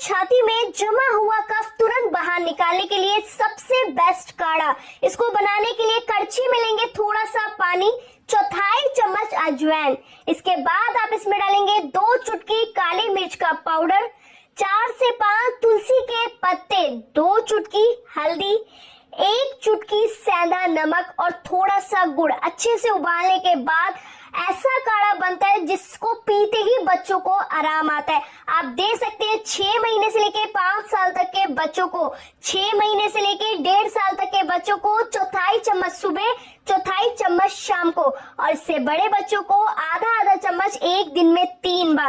छाती में जमा हुआ कफ तुरंत बाहर निकालने के लिए सबसे बेस्ट काढ़ा। इसको बनाने के लिए कड़छी में लेंगे थोड़ा सा पानी, चौथाई चम्मच अजवाइन। इसके बाद आप इसमें डालेंगे 2 चुटकी काली मिर्च का पाउडर, 4 से 5 तुलसी के पत्ते, 2 चुटकी हल्दी, 1 चुटकी सेंधा नमक और थोड़ा सा गुड़। अच्छे से उबालने के बाद ऐसा काढ़ा बनता है जिसको पीते ही बच्चों को आराम आता है। आप दे सकते हैं 6 महीने से लेके 5 साल तक के बच्चों को, 6 महीने से लेके 1.5 साल तक के बच्चों को चौथाई चम्मच सुबह, चौथाई चम्मच शाम को, और इससे बड़े बच्चों को आधा आधा चम्मच एक दिन में 3 बार।